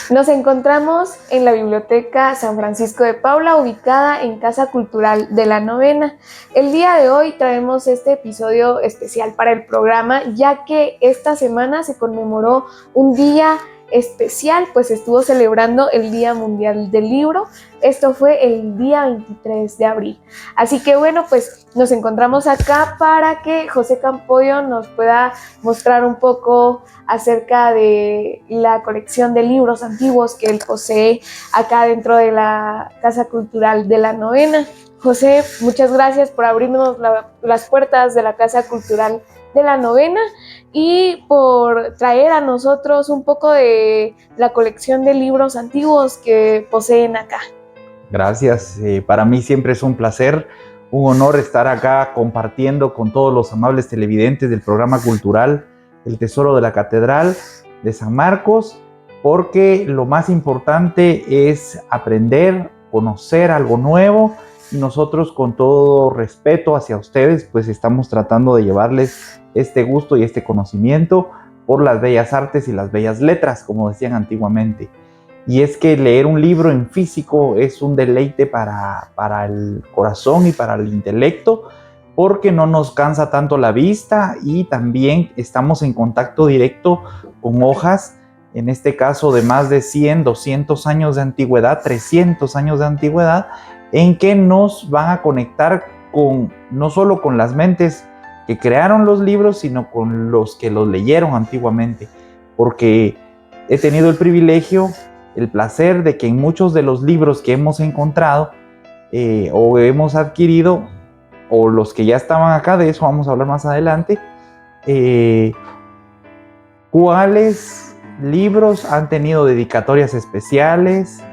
Nos encontramos en la Biblioteca San Francisco de Paula, ubicada en Casa Cultural de la Novena. El día de hoy traemos este episodio especial para el programa, ya que esta semana se conmemoró un día especial, pues estuvo celebrando el Día Mundial del Libro. Esto fue el día 23 de abril. Así que bueno, pues nos encontramos acá para que José Campoyo nos pueda mostrar un poco acerca de la colección de libros antiguos que él posee acá dentro de la Casa Cultural de la Novena. José, muchas gracias por abrirnos las puertas de la Casa Cultural de la Novena y por traer a nosotros un poco de la colección de libros antiguos que poseen acá. Gracias, para mí siempre es un placer, un honor estar acá compartiendo con todos los amables televidentes del programa cultural El Tesoro de la Catedral de San Marcos, porque lo más importante es aprender, conocer algo nuevo, y nosotros con todo respeto hacia ustedes pues estamos tratando de llevarles este gusto y este conocimiento por las bellas artes y las bellas letras, como decían antiguamente. Y es que leer un libro en físico es un deleite para el corazón y para el intelecto, porque no nos cansa tanto la vista y también estamos en contacto directo con hojas, en este caso de más de 100, 200 años de antigüedad, 300 años de antigüedad, en que nos van a conectar con, no solo con las mentes que crearon los libros, sino con los que los leyeron antiguamente, porque he tenido el privilegio, el placer de que en muchos de los libros que hemos encontrado o hemos adquirido, o los que ya estaban acá, de eso vamos a hablar más adelante, cuáles libros han tenido dedicatorias especiales,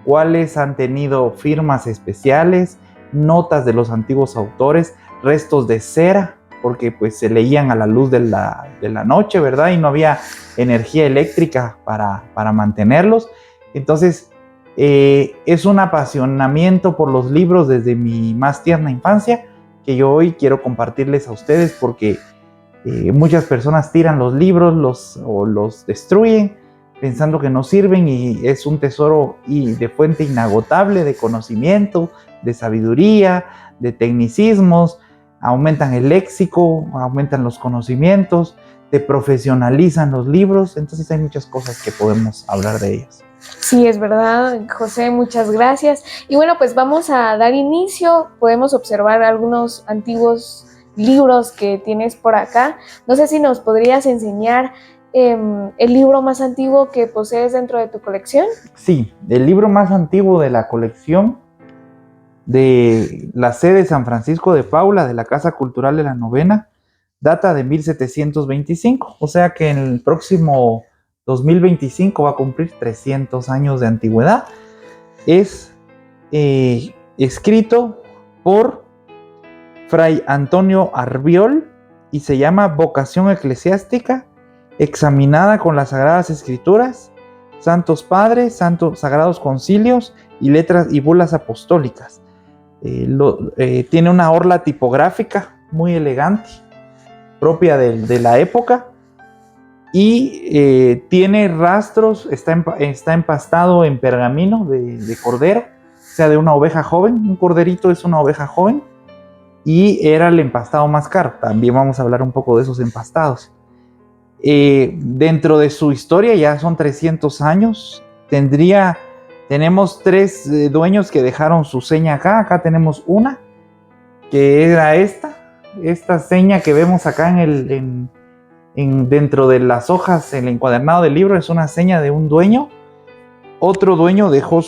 cuáles han tenido firmas especiales, notas de los antiguos autores, restos de cera, porque pues se leían a la luz de la noche, ¿verdad? Y no había energía eléctrica para mantenerlos. Entonces, es un apasionamiento por los libros desde mi más tierna infancia que yo hoy quiero compartirles a ustedes, porque muchas personas tiran los libros los destruyen pensando que no sirven, y es un tesoro de fuente inagotable de conocimiento, de sabiduría, de tecnicismos, aumentan el léxico, aumentan los conocimientos, te profesionalizan los libros, entonces hay muchas cosas que podemos hablar de ellas. Sí, es verdad, José, muchas gracias. Y bueno, pues vamos a dar inicio. Podemos observar algunos antiguos libros que tienes por acá. No sé si nos podrías enseñar el libro más antiguo que posees dentro de tu colección. Sí, el libro más antiguo de la colección de la sede San Francisco de Paula, de la Casa Cultural de la Novena, data de 1725, o sea que en el próximo 2025 va a cumplir 300 años de antigüedad. Es escrito por Fray Antonio Arbiol y se llama Vocación Eclesiástica, examinada con las Sagradas Escrituras, Santos Padres, Santos Sagrados Concilios y letras y bulas apostólicas. Tiene una orla tipográfica muy elegante, propia de la época, y tiene rastros, está empastado en pergamino de cordero, o sea, de una oveja joven. Un corderito es una oveja joven, y era el empastado más caro. También vamos a hablar un poco de esos empastados. Dentro de su historia ya son 300 años. Tenemos 3 dueños que dejaron su seña acá. Acá tenemos una, que era esta seña que vemos acá dentro de las hojas, el encuadernado del libro, es una seña de un dueño. Otro dueño dejó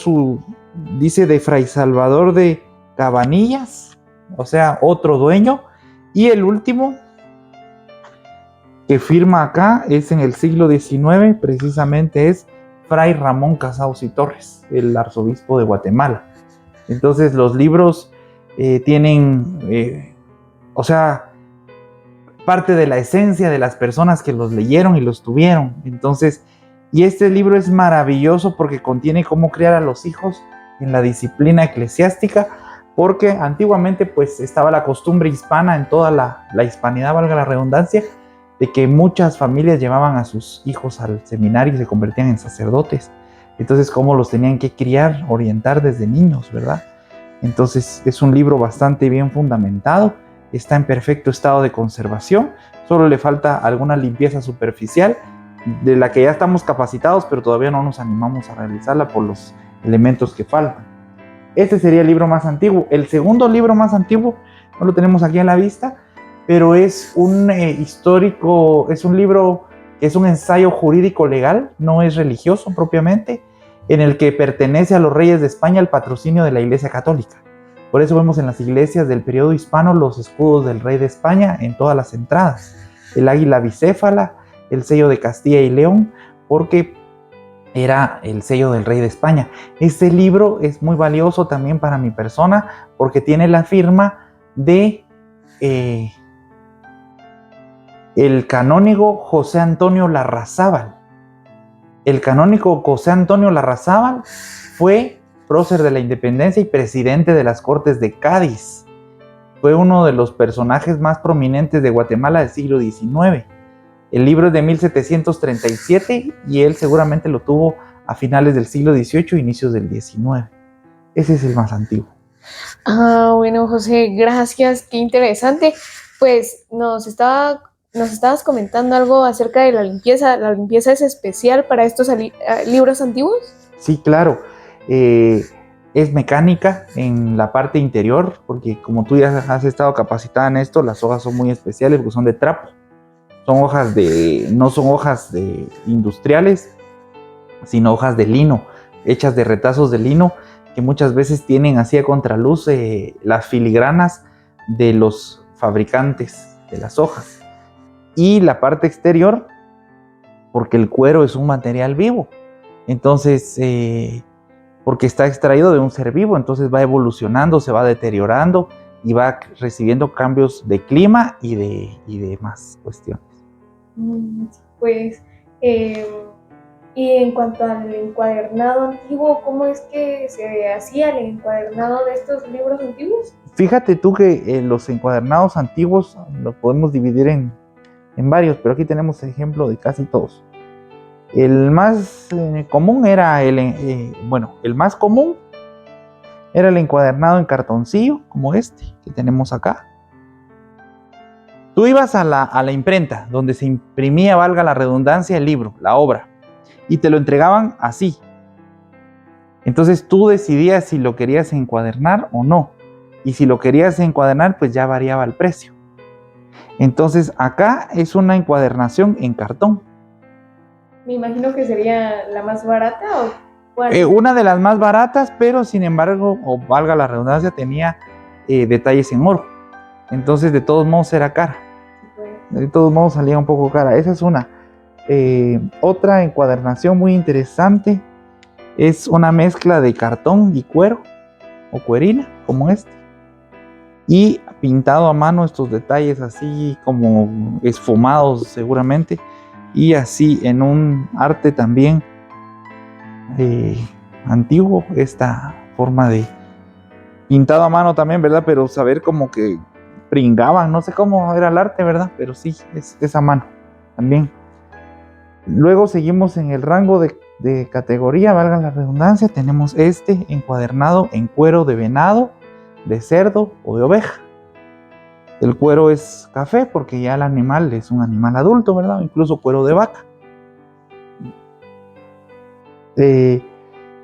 dice de Fray Salvador de Cabanillas, o sea, otro dueño. Y el último que firma acá es en el siglo XIX, precisamente es Fray Ramón Casaus y Torres, el arzobispo de Guatemala. Entonces los libros tienen, o sea, parte de la esencia de las personas que los leyeron y los tuvieron. Entonces, y este libro es maravilloso porque contiene cómo criar a los hijos en la disciplina eclesiástica, porque antiguamente pues estaba la costumbre hispana en toda la hispanidad, valga la redundancia, de que muchas familias llevaban a sus hijos al seminario y se convertían en sacerdotes. Entonces, cómo los tenían que criar, orientar desde niños, ¿verdad? Entonces, es un libro bastante bien fundamentado, está en perfecto estado de conservación, solo le falta alguna limpieza superficial, de la que ya estamos capacitados, pero todavía no nos animamos a realizarla por los elementos que faltan. Este sería el libro más antiguo. El segundo libro más antiguo, no lo tenemos aquí a la vista, pero es un histórico, es un libro que es un ensayo jurídico legal, no es religioso propiamente, en el que pertenece a los reyes de España el patrocinio de la Iglesia Católica. Por eso vemos en las iglesias del periodo hispano los escudos del rey de España en todas las entradas, el águila bicéfala, el sello de Castilla y León, porque era el sello del rey de España. Este libro es muy valioso también para mi persona porque tiene la firma de el canónigo José Antonio Larrazábal. El canónigo José Antonio Larrazábal fue prócer de la independencia y presidente de las Cortes de Cádiz. Fue uno de los personajes más prominentes de Guatemala del siglo XIX. El libro es de 1737 y él seguramente lo tuvo a finales del siglo XVIII, inicios del XIX. Ese es el más antiguo. Bueno, José, gracias, qué interesante. Pues nos estabas comentando algo acerca de la limpieza. ¿La limpieza es especial para estos libros antiguos? Sí, claro. Es mecánica en la parte interior, porque como tú ya has estado capacitada en esto, las hojas son muy especiales porque son de trapo. Son hojas no son hojas industriales, sino hojas de lino, hechas de retazos de lino, que muchas veces tienen así a contraluz las filigranas de los fabricantes de las hojas. Y la parte exterior, porque el cuero es un material vivo, entonces, porque está extraído de un ser vivo, entonces va evolucionando, se va deteriorando y va recibiendo cambios de clima y de más cuestiones. Pues, y en cuanto al encuadernado antiguo, ¿cómo es que se hacía el encuadernado de estos libros antiguos? Fíjate tú que los encuadernados antiguos los podemos dividir en varios, pero aquí tenemos ejemplo de casi todos. El más común era el más común era el encuadernado en cartoncillo, como este que tenemos acá. Tú ibas a la imprenta, donde se imprimía, valga la redundancia, el libro, la obra, y te lo entregaban así. Entonces tú decidías si lo querías encuadernar o no, y si lo querías encuadernar, pues ya variaba el precio. Entonces acá es una encuadernación en cartón. Me imagino que sería la más barata, ¿o cuál? Una de las más baratas, pero sin embargo, o valga la redundancia, tenía detalles en oro. Entonces de todos modos era cara. De todos modos salía un poco cara. Esa es una. Otra encuadernación muy interesante es una mezcla de cartón y cuero o cuerina, como este, y pintado a mano, estos detalles así como esfumados seguramente, y así en un arte también antiguo, esta forma de pintado a mano también, ¿verdad? Pero saber como que pringaban, no sé cómo era el arte, ¿verdad? Pero sí, es a mano también. Luego seguimos en el rango de categoría, valga la redundancia, tenemos este encuadernado en cuero de venado, de cerdo o de oveja. El cuero es café porque ya el animal es un animal adulto, ¿verdad? Incluso cuero de vaca.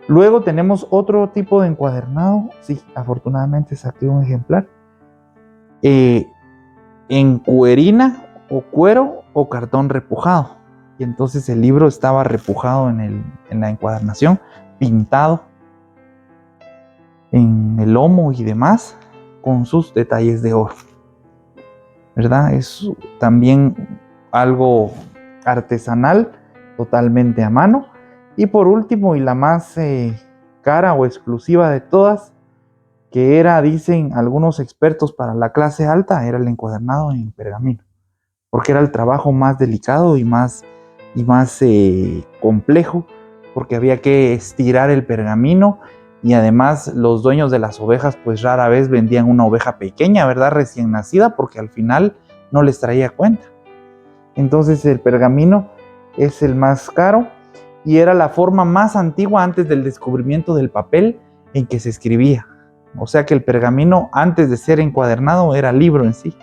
Luego tenemos otro tipo de encuadernado, sí, afortunadamente saqué un ejemplar, en cuerina o cuero o cartón repujado. Y entonces el libro estaba repujado en la encuadernación, pintado en el lomo y demás, con sus detalles de oro, ¿verdad? Es también algo artesanal, totalmente a mano. Y por último, y la más cara o exclusiva de todas, que era, dicen algunos expertos, para la clase alta, era el encuadernado en pergamino, porque era el trabajo más delicado y más complejo, porque había que estirar el pergamino, y además los dueños de las ovejas pues rara vez vendían una oveja pequeña, ¿verdad? Recién nacida, porque al final no les traía cuenta. Entonces el pergamino es el más caro, y era la forma más antigua antes del descubrimiento del papel en que se escribía. O sea que el pergamino, antes de ser encuadernado, era libro en sí.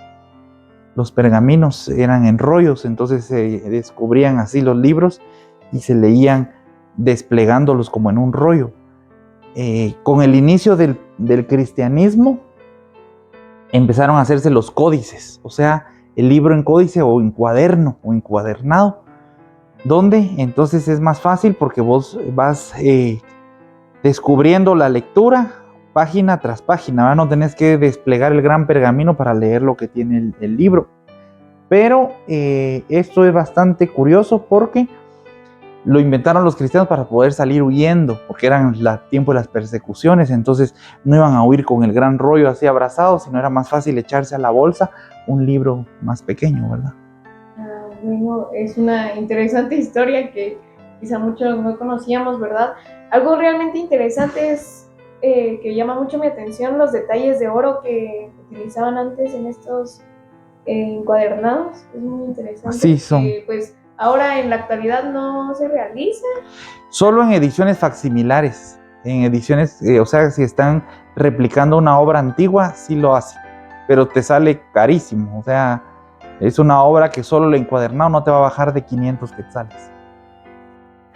Los pergaminos eran en rollos, entonces se descubrían así los libros y se leían desplegándolos como en un rollo. Con el inicio del cristianismo empezaron a hacerse los códices, o sea, el libro en códice o en cuaderno o encuadernado, donde entonces es más fácil porque vos vas descubriendo la lectura página tras página, ¿verdad? No tenés que desplegar el gran pergamino para leer lo que tiene el libro. Pero esto es bastante curioso porque lo inventaron los cristianos para poder salir huyendo, porque eran tiempo de las persecuciones, entonces no iban a huir con el gran rollo así abrazado, sino era más fácil echarse a la bolsa un libro más pequeño, ¿verdad? Bueno, es una interesante historia que quizá muchos no conocíamos, ¿verdad? Algo realmente interesante es que llama mucho mi atención los detalles de oro que utilizaban antes en estos encuadernados. Es muy interesante. Sí, son. Pues ahora en la actualidad no se realiza. Solo en ediciones facsimilares, en ediciones, o sea, si están replicando una obra antigua, sí lo hacen, pero te sale carísimo, o sea, es una obra que solo el encuadernado no te va a bajar de 500 quetzales.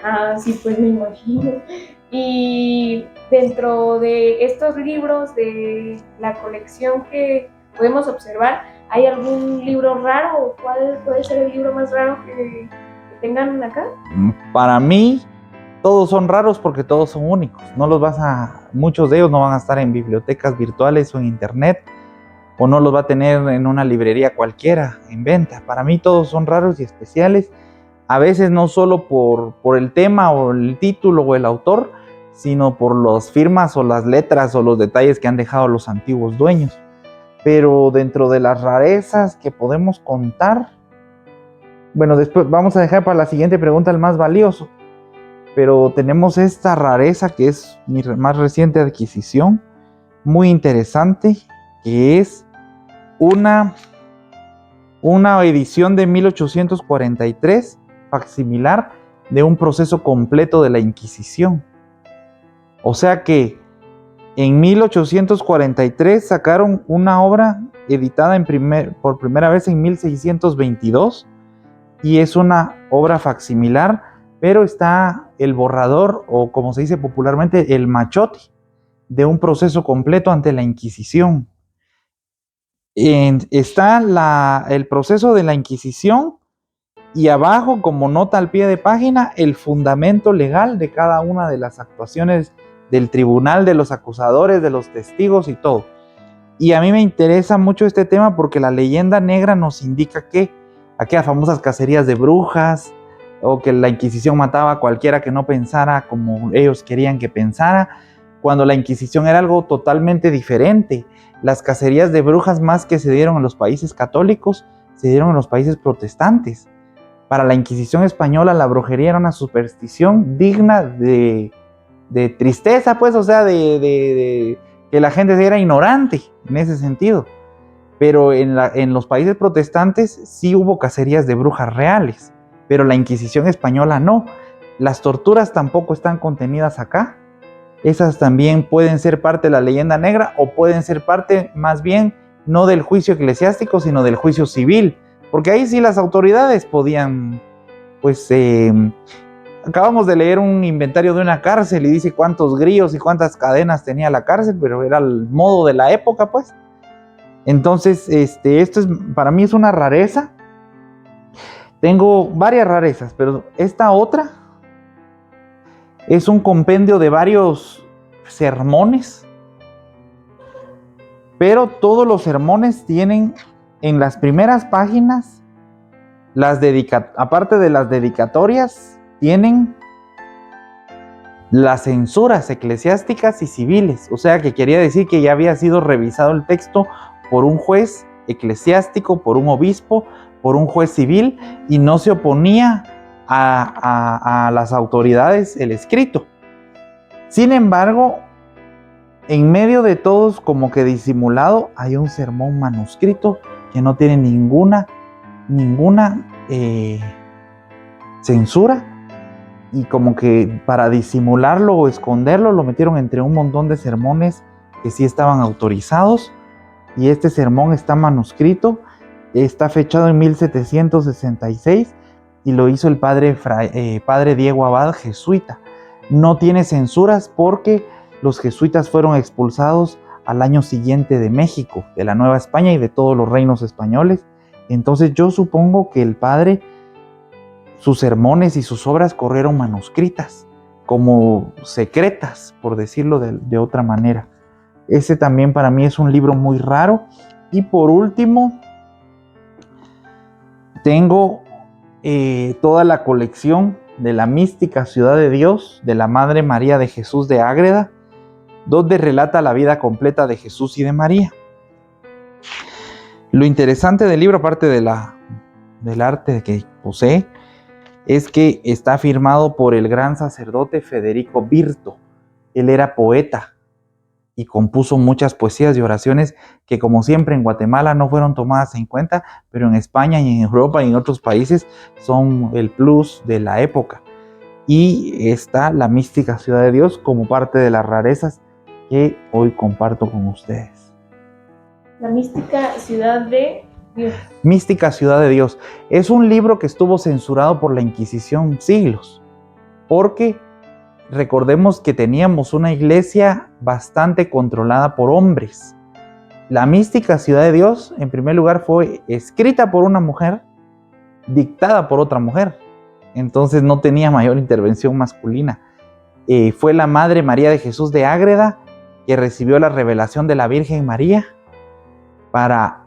Ah, sí, pues me imagino. Y dentro de estos libros de la colección que podemos observar, ¿hay algún libro raro? ¿Cuál puede ser el libro más raro que tengan acá? Para mí, todos son raros porque todos son únicos. Muchos de ellos no van a estar en bibliotecas virtuales o en internet, o no los va a tener en una librería cualquiera en venta. Para mí todos son raros y especiales. A veces no solo por el tema o el título o el autor, sino por las firmas o las letras o los detalles que han dejado los antiguos dueños. Pero dentro de las rarezas que podemos contar, bueno, después vamos a dejar para la siguiente pregunta el más valioso, pero tenemos esta rareza que es mi más reciente adquisición, muy interesante, que es una edición de 1843, facsimilar, de un proceso completo de la Inquisición. O sea que en 1843 sacaron una obra editada por primera vez en 1622 y es una obra facsimilar, pero está el borrador, o como se dice popularmente, el machote de un proceso completo ante la Inquisición. Está el proceso de la Inquisición y abajo, como nota al pie de página, el fundamento legal de cada una de las actuaciones del tribunal, de los acusadores, de los testigos y todo. Y a mí me interesa mucho este tema porque la leyenda negra nos indica que aquellas famosas cacerías de brujas, o que la Inquisición mataba a cualquiera que no pensara como ellos querían que pensara, cuando la Inquisición era algo totalmente diferente. Las cacerías de brujas, más que se dieron en los países católicos, se dieron en los países protestantes. Para la Inquisición española, la brujería era una superstición digna de tristeza, pues, o sea, de que la gente era ignorante en ese sentido. Pero en los países protestantes sí hubo cacerías de brujas reales, pero la Inquisición española no. Las torturas tampoco están contenidas acá. Esas también pueden ser parte de la leyenda negra, o pueden ser parte más bien no del juicio eclesiástico, sino del juicio civil, porque ahí sí las autoridades podían, pues, acabamos de leer un inventario de una cárcel y dice cuántos grillos y cuántas cadenas tenía la cárcel, pero era el modo de la época, pues. Entonces, esto para mí es una rareza. Tengo varias rarezas, pero esta otra es un compendio de varios sermones, pero todos los sermones tienen en las primeras páginas, aparte de las dedicatorias, tienen las censuras eclesiásticas y civiles. O sea que quería decir que ya había sido revisado el texto por un juez eclesiástico, por un obispo, por un juez civil, y no se oponía a las autoridades el escrito. Sin embargo, en medio de todos, como que disimulado, hay un sermón manuscrito que no tiene ninguna censura, y como que para disimularlo o esconderlo lo metieron entre un montón de sermones que sí estaban autorizados, y este sermón está manuscrito, está fechado en 1766 y lo hizo el padre Diego Abad, jesuita. No tiene censuras porque los jesuitas fueron expulsados al año siguiente de México, de la Nueva España y de todos los reinos españoles. Entonces yo supongo que el padre, sus sermones y sus obras corrieron manuscritas, como secretas, por decirlo de otra manera. Ese también para mí es un libro muy raro. Y por último, tengo toda la colección de la mística Ciudad de Dios, de la Madre María de Jesús de Ágreda, donde relata la vida completa de Jesús y de María. Lo interesante del libro, aparte del arte que posee, es que está firmado por el gran sacerdote Federico Birto. Él era poeta y compuso muchas poesías y oraciones que, como siempre, en Guatemala no fueron tomadas en cuenta, pero en España y en Europa y en otros países son el plus de la época. Y está la mística Ciudad de Dios como parte de las rarezas que hoy comparto con ustedes. La mística Ciudad de Dios. Mística Ciudad de Dios. Es un libro que estuvo censurado por la Inquisición siglos, porque recordemos que teníamos una iglesia bastante controlada por hombres. La mística Ciudad de Dios, en primer lugar, fue escrita por una mujer, dictada por otra mujer. Entonces no tenía mayor intervención masculina. Fue la Madre María de Jesús de Ágreda que recibió la revelación de la Virgen María para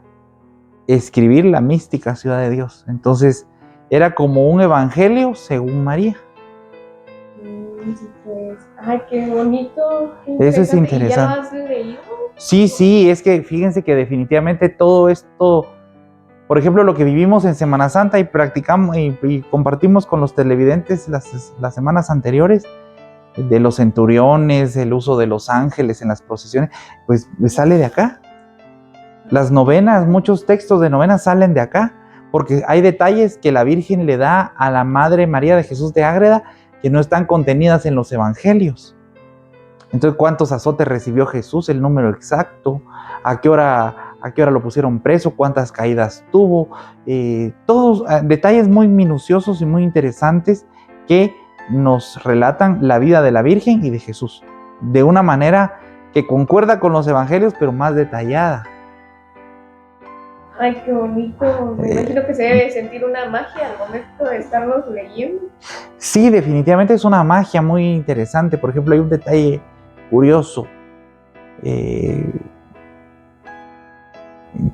escribir la mística Ciudad de Dios. Entonces era como un evangelio según María. Sí, pues. Ay, qué bonito. Eso es interesante. ¿Y ya lo has leído? Sí, es que fíjense que definitivamente todo esto, por ejemplo, lo que vivimos en Semana Santa y practicamos y compartimos con los televidentes las semanas anteriores, de los centuriones, el uso de los ángeles en las procesiones, pues sale de acá. Las novenas, muchos textos de novenas salen de acá, porque hay detalles que la Virgen le da a la Madre María de Jesús de Ágreda que no están contenidas en los evangelios. Entonces, ¿cuántos azotes recibió Jesús? El número exacto, a qué hora lo pusieron preso, cuántas caídas tuvo, todos detalles muy minuciosos y muy interesantes que nos relatan la vida de la Virgen y de Jesús, de una manera que concuerda con los evangelios, pero más detallada. Ay, qué bonito. Me imagino que se debe sentir una magia al momento de estarlos leyendo. Sí, definitivamente es una magia muy interesante. Por ejemplo, hay un detalle curioso.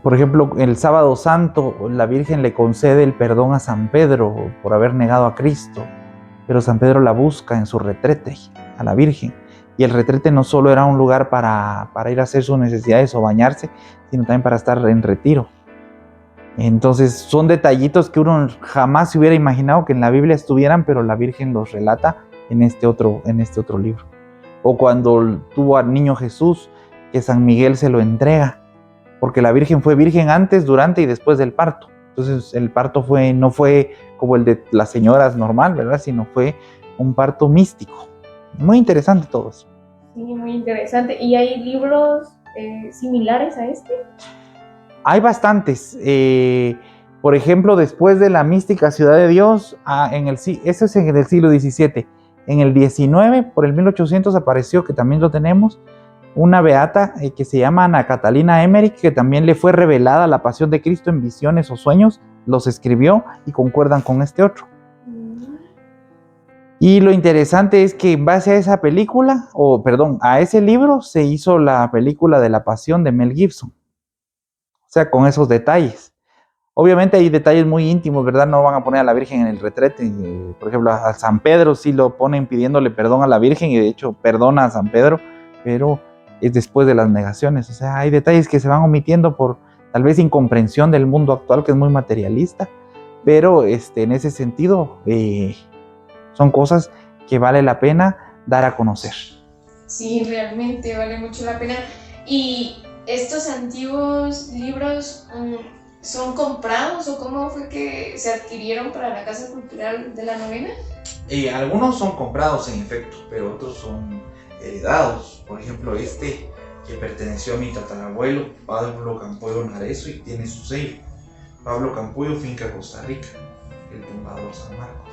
Por ejemplo, el Sábado Santo, la Virgen le concede el perdón a San Pedro por haber negado a Cristo, pero San Pedro la busca en su retrete, a la Virgen. Y el retrete no solo era un lugar para ir a hacer sus necesidades o bañarse, sino también para estar en retiro. Entonces son detallitos que uno jamás se hubiera imaginado que en la Biblia estuvieran, pero la Virgen los relata en este otro libro. O cuando tuvo al niño Jesús, que San Miguel se lo entrega, porque la Virgen fue virgen antes, durante y después del parto. Entonces el parto no fue como el de las señoras normal, ¿verdad? Sino fue un parto místico. Muy interesante todo eso. Sí, muy interesante. ¿Y hay libros similares a este? Hay bastantes. Por ejemplo, después de la mística Ciudad de Dios, eso es en el siglo XVII. En el XIX, por el 1800, apareció, que también lo tenemos, una beata que se llama Ana Catalina Emmerich, que también le fue revelada la pasión de Cristo en visiones o sueños, los escribió y concuerdan con este otro. Y lo interesante es que en base a esa película, a ese libro, se hizo la película de la Pasión de Mel Gibson. O sea, con esos detalles. Obviamente hay detalles muy íntimos, ¿verdad? No van a poner a la Virgen en el retrete. Por ejemplo, a San Pedro sí lo ponen pidiéndole perdón a la Virgen y de hecho perdona a San Pedro, pero es después de las negaciones. O sea, hay detalles que se van omitiendo por tal vez incomprensión del mundo actual, que es muy materialista, pero en ese sentido son cosas que vale la pena dar a conocer. Sí, realmente vale mucho la pena. Y estos antiguos libros son comprados o cómo fue que se adquirieron para la Casa Cultural de la Novena? Algunos son comprados en efecto, pero otros son heredados. Por ejemplo, este que perteneció a mi tatarabuelo, Pablo Campoyo Narezo, y tiene su sello. Pablo Campoyo, Finca Costa Rica, el tumbador San Marcos.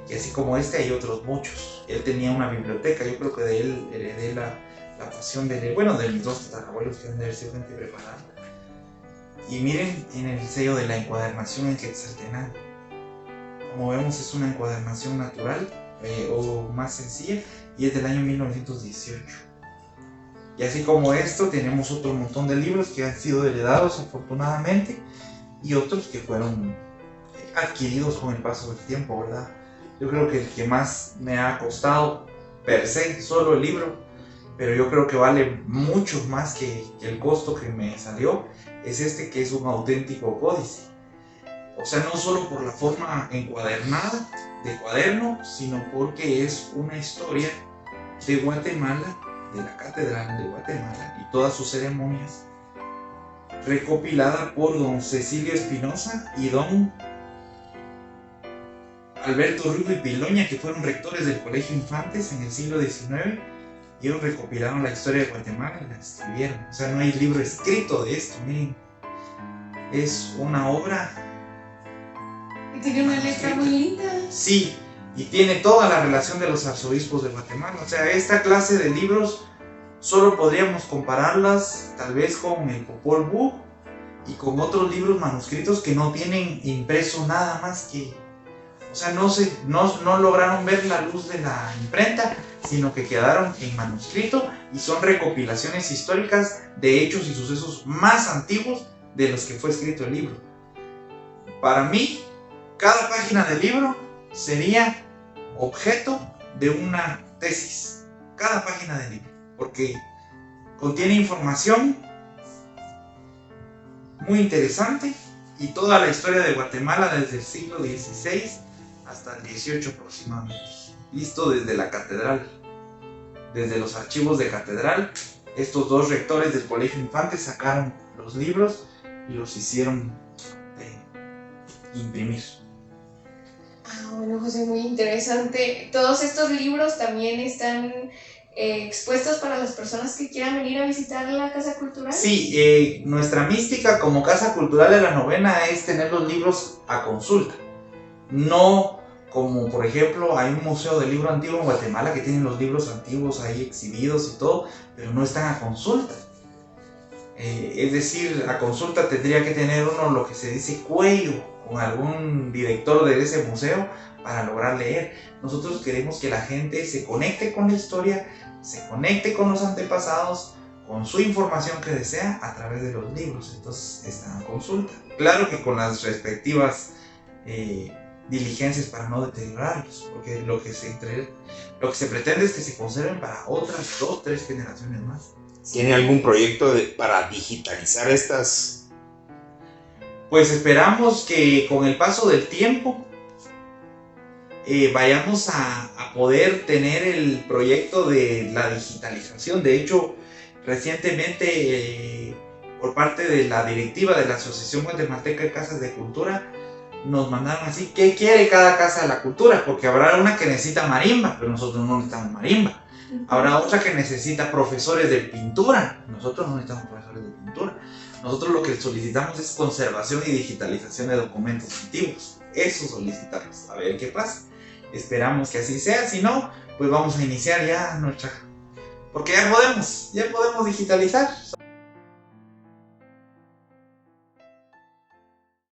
Y así como este hay otros muchos. Él tenía una biblioteca, yo creo que de él heredé la pasión de leer, bueno, de mis dos tatarabuelos que han de haber sido gente preparada. Y miren, tiene el sello de la encuadernación en Quetzaltenango. Como vemos, es una encuadernación natural o más sencilla, y es del año 1918. Y así como esto, tenemos otro montón de libros que han sido heredados afortunadamente, y otros que fueron adquiridos con el paso del tiempo, ¿verdad? Yo creo que el que más me ha costado per se, solo el libro, pero yo creo que vale mucho más que el costo que me salió, es este, que es un auténtico códice. O sea, no solo por la forma encuadernada de cuaderno, sino porque es una historia de Guatemala, de la Catedral de Guatemala y todas sus ceremonias, recopilada por don Cecilio Espinosa y don Alberto Rigo y Piloña, que fueron rectores del Colegio Infantes en el siglo XIX. Y ellos recopilaron la historia de Guatemala y la escribieron. O sea, no hay libro escrito de esto, miren. Es una obra. Y tiene una letra muy linda. Sí, y tiene toda la relación de los arzobispos de Guatemala. O sea, esta clase de libros solo podríamos compararlas tal vez con el Popol Vuh y con otros libros manuscritos que no tienen impreso nada más que... O sea, no lograron ver la luz de la imprenta, sino que quedaron en manuscrito y son recopilaciones históricas de hechos y sucesos más antiguos de los que fue escrito el libro. Para mí, cada página del libro sería objeto de una tesis. Cada página del libro, porque contiene información muy interesante y toda la historia de Guatemala desde el siglo XVI hasta el XVIII aproximadamente. Visto desde la catedral, desde los archivos de catedral. Estos dos rectores del Colegio Infantes sacaron los libros y los hicieron imprimir. Bueno, José, muy interesante. Todos estos libros también están expuestos para las personas que quieran venir a visitar la Casa Cultural. Sí, nuestra mística como Casa Cultural de la Novena es tener los libros a consulta. No como, por ejemplo, hay un museo del libro antiguo en Guatemala que tienen los libros antiguos ahí exhibidos y todo, pero no están a consulta. Es decir, a consulta tendría que tener uno lo que se dice cuello con algún director de ese museo para lograr leer. Nosotros queremos que la gente se conecte con la historia, se conecte con los antepasados, con su información que desea a través de los libros. Entonces están a consulta. Claro que con las respectivas diligencias para no deteriorarlos, porque lo que se pretende es que se conserven para otras 2, 3 generaciones más. ¿Tiene algún proyecto para digitalizar estas? Pues esperamos que con el paso del tiempo vayamos a poder tener el proyecto de la digitalización. De hecho, recientemente por parte de la directiva de la Asociación Guatemalteca de Casas de Cultura nos mandaron así: ¿qué quiere cada casa de la cultura? Porque habrá una que necesita marimba, pero nosotros no necesitamos marimba. Habrá otra que necesita profesores de pintura, nosotros no necesitamos profesores de pintura. Nosotros lo que solicitamos es conservación y digitalización de documentos antiguos. Eso solicitamos, a ver qué pasa. Esperamos que así sea, si no, pues vamos a iniciar ya nuestra... Porque ya podemos digitalizar.